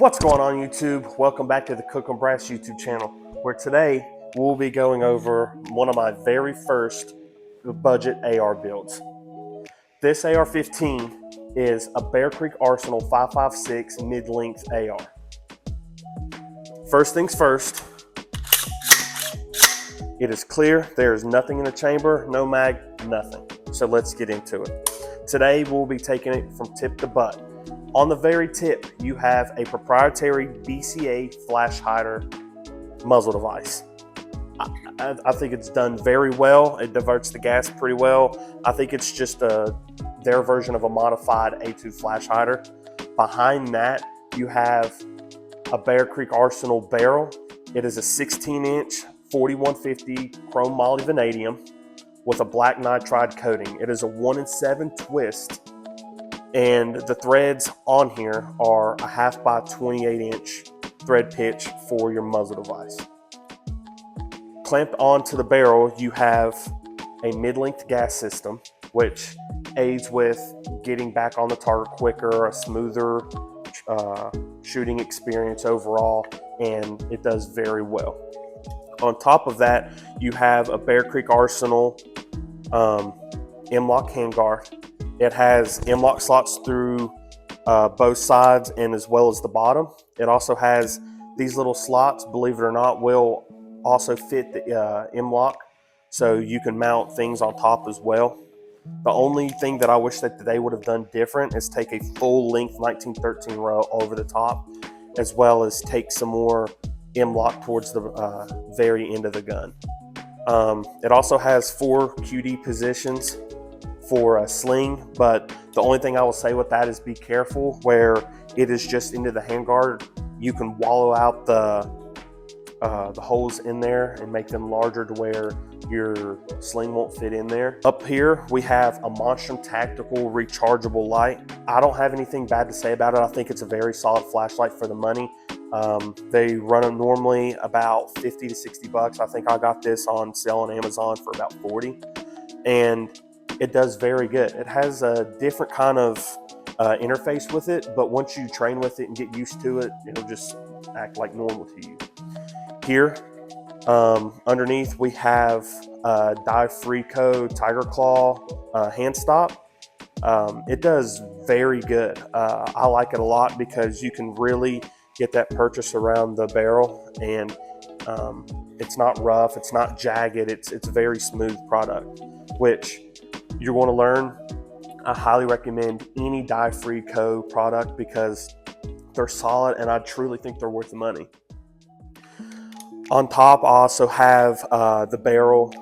What's going on YouTube? Welcome back to the Cook and Brass YouTube channel, where today we'll be going over one of my very first budget AR builds. This AR-15 is a Bear Creek Arsenal 5.56 mid-length AR. First things first, it is clear. There is nothing in the chamber, no mag, nothing. So let's get into it. Today we'll be taking it from tip to butt. On the very tip, you have a proprietary BCA flash hider muzzle device. I think it's done very well. It diverts the gas pretty well. I think it's just their version of a modified A2 flash hider. Behind that, you have a Bear Creek Arsenal barrel. It is a 16-inch 4150 chrome moly vanadium with a black nitride coating. It is a 1-in-7 twist. And the threads on here are a 1/2 by 28-inch thread pitch for your muzzle device. Clamped onto the barrel, you have a mid-length gas system, which aids with getting back on the target quicker, a smoother shooting experience overall, and it does very well. On top of that, you have a Bear Creek Arsenal M-LOK handguard. It has M-LOK slots through both sides and as well as the bottom. It also has these little slots, believe it or not, will also fit the M-LOK, so you can mount things on top as well. The only thing that I wish that they would have done different is take a full length 1913 row over the top, as well as take some more M-LOK towards the very end of the gun. It also has 4 QD positions for a sling, but the only thing I will say with that is be careful where it is just into the handguard. You can wallow out the holes in there and make them larger to where your sling won't fit in there. Up here we have a Monstrum Tactical rechargeable light. I don't have anything bad to say about it. I think it's a very solid flashlight for the money. They run them normally about 50 to 60 bucks. I think I got this on sale on Amazon for about 40, and it does very good. It has a different kind of interface with it, but once you train with it and get used to it, it'll just act like normal to you. Here, underneath, we have Dive-Free Code Tiger Claw hand stop. It does very good. I like it a lot because you can really get that purchase around the barrel, and it's not rough, it's not jagged, it's a very smooth product, which you're going to learn. I highly recommend any Dive-Free Co product because they're solid and I truly think they're worth the money. On top, I also have the barrel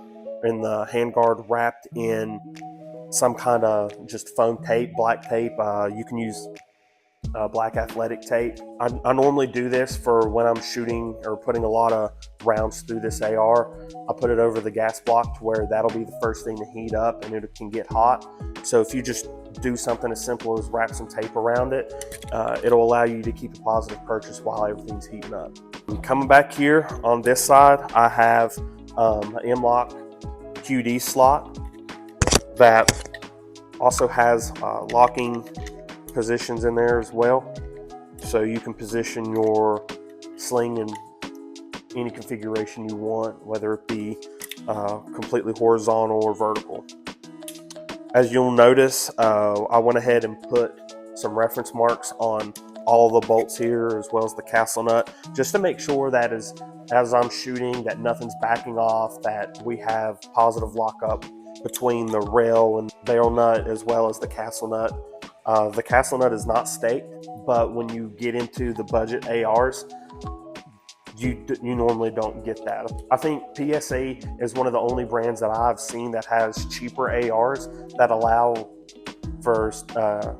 and the handguard wrapped in some kind of just foam tape, black tape. You can use black athletic tape. I normally do this for when I'm shooting or putting a lot of rounds through this AR. I put it over the gas block to where that'll be the first thing to heat up and it can get hot. So if you just do something as simple as wrap some tape around it, it'll allow you to keep a positive purchase while everything's heating up. Coming back here on this side, I have an M-LOK QD slot that also has locking positions in there as well, so you can position your sling in any configuration you want, whether it be completely horizontal or vertical. As you'll notice, I went ahead and put some reference marks on all the bolts here as well as the castle nut, just to make sure that as I'm shooting that nothing's backing off, that we have positive lockup between the rail and barrel nut as well as the castle nut. The castle nut is not staked, but when you get into the budget ARs, you normally don't get that. I think PSA is one of the only brands that I've seen that has cheaper ARs that allow for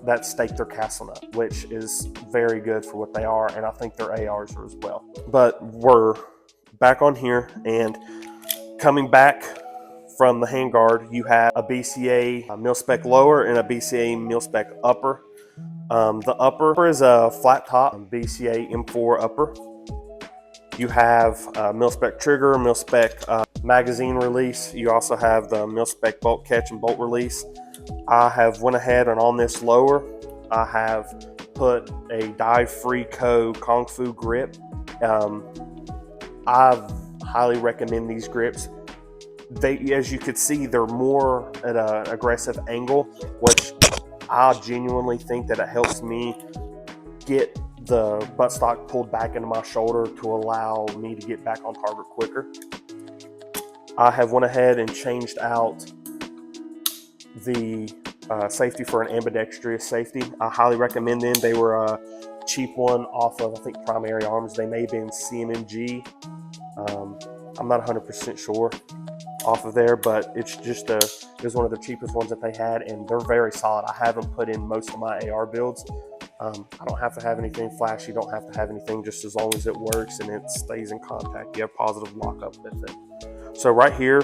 that stake their castle nut, which is very good for what they are, and I think their ARs are as well. But we're back on here, and coming back from the handguard, you have a BCA mil-spec lower and a BCA mil-spec upper. The upper is a flat top BCA M4 upper. You have a mil-spec trigger, mil-spec magazine release. You also have the mil-spec bolt catch and bolt release. I have went ahead and on this lower, I have put a dive-free Kung Fu grip. I highly recommend these grips. They, as you could see, they're more at an aggressive angle, which I genuinely think that it helps me get the buttstock pulled back into my shoulder to allow me to get back on target quicker. I have went ahead and changed out the safety for an ambidextrous safety. I highly recommend them. They were a cheap one off of, I think, Primary Arms. They may have been CMMG. I'm not 100% sure off of there, but it's just it was one of the cheapest ones that they had, and they're very solid. I have them put in most of my AR builds. I don't have to have anything flashy, don't have to have anything, just as long as it works and it stays in contact. You have positive lockup with it. So right here,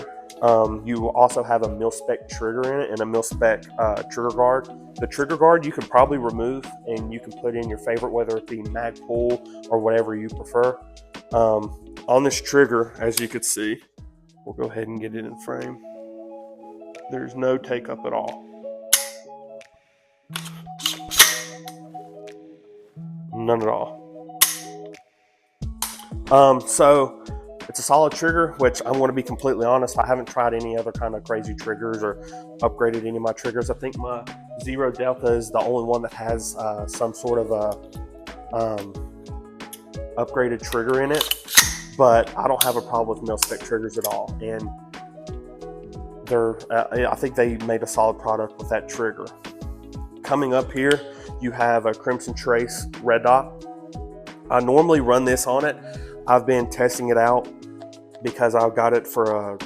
you also have a mil-spec trigger in it and a mil-spec trigger guard. The trigger guard you can probably remove and you can put in your favorite, whether it be Magpul or whatever you prefer. On this trigger, as you can see, we'll go ahead and get it in frame. There's no take up at all. None at all. So it's a solid trigger, which I'm going to be completely honest, I haven't tried any other kind of crazy triggers or upgraded any of my triggers. I think my Zero Delta is the only one that has some sort of a upgraded trigger in it, but I don't have a problem with mil-spec triggers at all. And they're, I think they made a solid product with that trigger. Coming up here, you have a Crimson Trace red dot. I normally run this on it. I've been testing it out because I got it for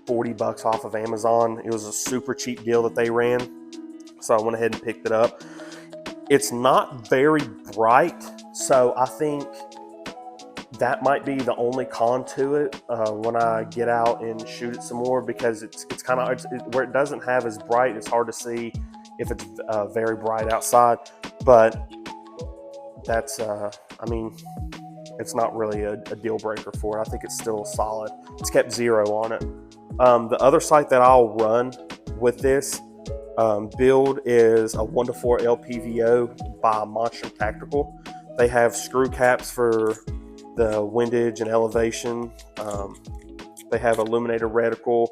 $40 off of Amazon. It was a super cheap deal that they ran, so I went ahead and picked it up. It's not very bright, so I think that might be the only con to it when I get out and shoot it some more, because it's kind of where it doesn't have as bright. It's hard to see if it's very bright outside, but that's I mean, it's not really a deal breaker for it. I think it's still solid. It's kept 0 on it. The other sight that I'll run with this build is a 1:4 LPVO by Monstrum Tactical. They have screw caps for the windage and elevation. They have illuminator reticle,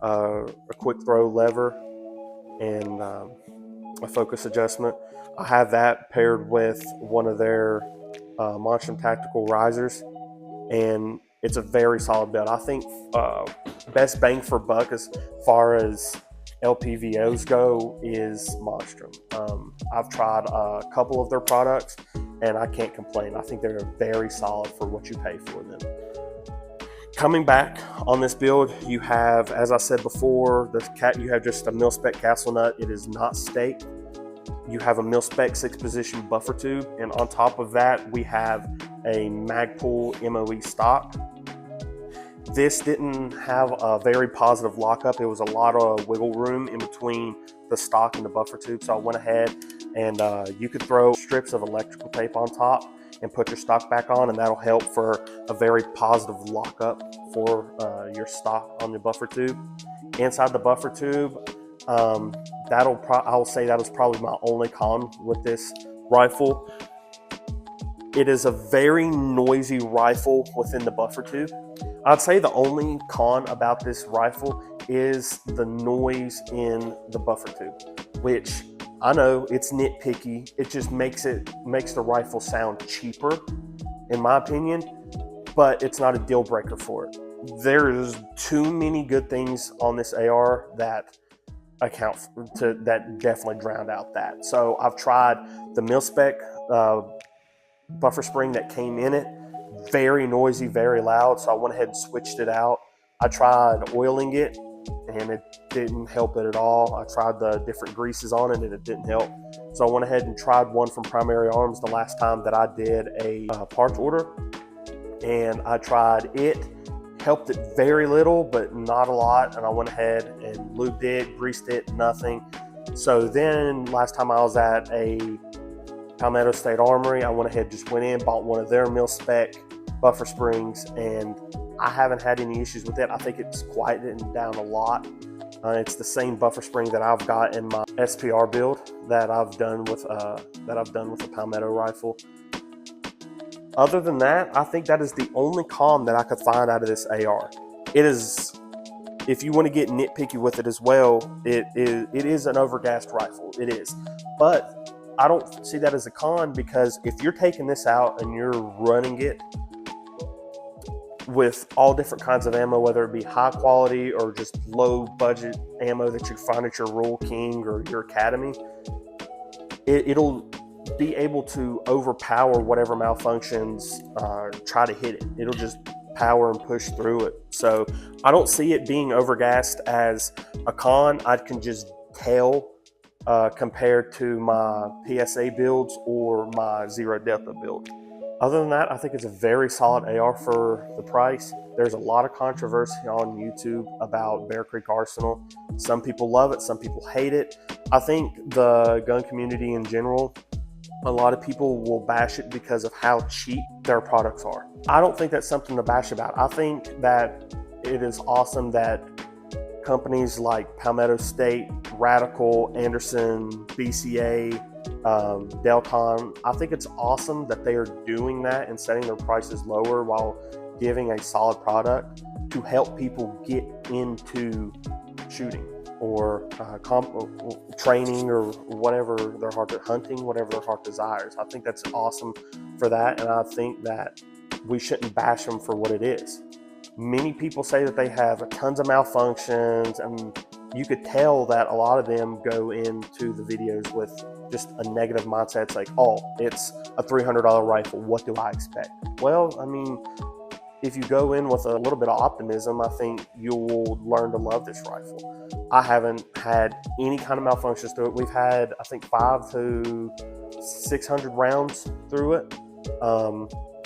a quick throw lever, and a focus adjustment. I have that paired with one of their Monstrum Tactical risers, and it's a very solid build. I think best bang for buck as far as LPVOs go is Monstrum. I've tried a couple of their products and I can't complain. I think they're very solid for what you pay for them. Coming back on this build, you have, as I said before, you have just a mil-spec castle nut. It is not staked. You have a mil-spec 6-position buffer tube, and on top of that, we have a Magpul MOE stock. This didn't have a very positive lockup. It was a lot of wiggle room in between the stock and the buffer tube, so I went ahead and you could throw strips of electrical tape on top and put your stock back on, and that'll help for a very positive lockup for your stock on the buffer tube. Inside the buffer tube, I'll say that was probably my only con with this rifle. It is a very noisy rifle within the buffer tube. I'd say the only con about this rifle is the noise in the buffer tube, which I know it's nitpicky. It just makes the rifle sound cheaper, in my opinion, but it's not a deal breaker for it. There's too many good things on this AR that that definitely drowned out that. So I've tried the mil-spec buffer spring that came in it. Very noisy, very loud, so I went ahead and switched it out. I tried oiling it and it didn't help it at all. I tried the different greases on it and it didn't help. So I went ahead and tried one from Primary Arms the last time that I did a parts order, and I tried it. Helped it very little, but not a lot, and I went ahead and lubed it, greased it, nothing. So then last time I was at a Palmetto State Armory, I went ahead and just went in, bought one of their mil-spec buffer springs, and I haven't had any issues with it. I think it's quieted down a lot. It's the same buffer spring that I've got in my SPR build that I've done with the Palmetto rifle. Other than that, I think that is the only con that I could find out of this AR. It is, if you want to get nitpicky with it as well, it is an overgassed rifle. It is, but I don't see that as a con, because if you're taking this out and you're running it with all different kinds of ammo, whether it be high quality or just low budget ammo that you find at your Rural King or your Academy, it'll be able to overpower whatever malfunctions try to hit it. It'll just power and push through it. So I don't see it being overgassed as a con. I can just tell compared to my PSA builds or my Zero Delta build. Other than that, I think it's a very solid AR for the price. There's a lot of controversy on YouTube about Bear Creek Arsenal. Some people love it, some people hate it. I think the gun community in general, a lot of people will bash it because of how cheap their products are. I don't think that's something to bash about. I think that it is awesome that companies like Palmetto State, Radical, Anderson, BCA, Delcon, I think it's awesome that they are doing that and setting their prices lower while giving a solid product to help people get into shooting or training or whatever their heart, hunting, whatever their heart desires. I think that's awesome for that, and I think that we shouldn't bash them for what it is. Many people say that they have tons of malfunctions, and you could tell that a lot of them go into the videos with just a negative mindset. It's like, oh, it's a $300 rifle, what do I expect? Well, I mean, if you go in with a little bit of optimism, I think you will learn to love this rifle. I haven't had any kind of malfunctions through it. We've had, I think, 500 to 600 rounds through it.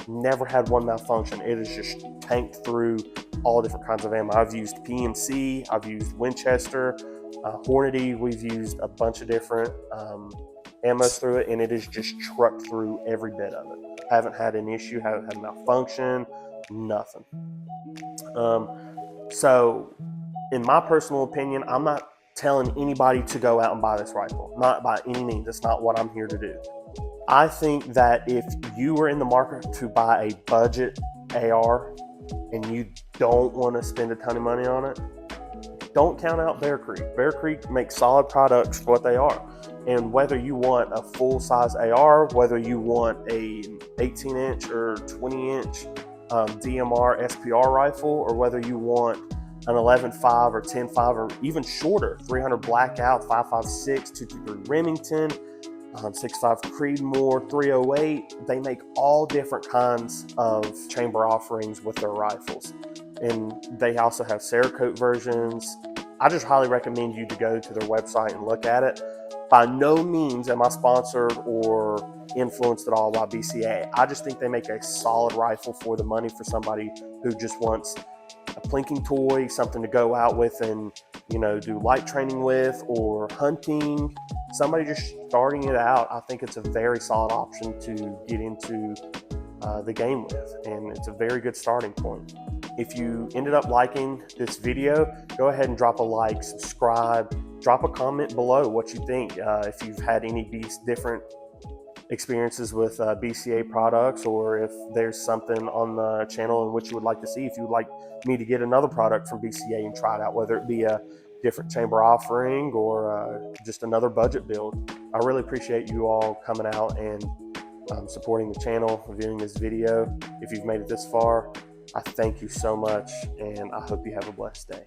Never had one malfunction. It is just tanked through all different kinds of ammo. I've used PMC, I've used Winchester, Hornady. We've used a bunch of different ammos through it, and it is just trucked through every bit of it. Haven't had an issue, haven't had a malfunction, nothing. So in my personal opinion, I'm not telling anybody to go out and buy this rifle. Not by any means. That's not what I'm here to do. I think that if you are in the market to buy a budget AR and you don't want to spend a ton of money on it, don't count out Bear Creek. Bear Creek makes solid products for what they are. And whether you want a full-size AR, whether you want a 18-inch or 20-inch DMR SPR rifle, or whether you want an 11.5 or 10.5 or even shorter, 300 Blackout, 5.56, 223 Remington, 6.5 Creedmoor, 308. They make all different kinds of chamber offerings with their rifles. And they also have Cerakote versions. I just highly recommend you to go to their website and look at it. By no means am I sponsored or influenced at all by BCA. I just think they make a solid rifle for the money for somebody who just wants a plinking toy, something to go out with and, you know, do light training with or hunting. Somebody just starting it out, I think it's a very solid option to get into the game with, and it's a very good starting point. If you ended up liking this video, go ahead and drop a like, subscribe, drop a comment below what you think. If you've had any different experiences with BCA products, or if there's something on the channel in which you would like to see, if you would like me to get another product from BCA and try it out, whether it be a different chamber offering or just another budget build. I really appreciate you all coming out and supporting the channel, viewing this video. If you've made it this far, I thank you so much, and I hope you have a blessed day.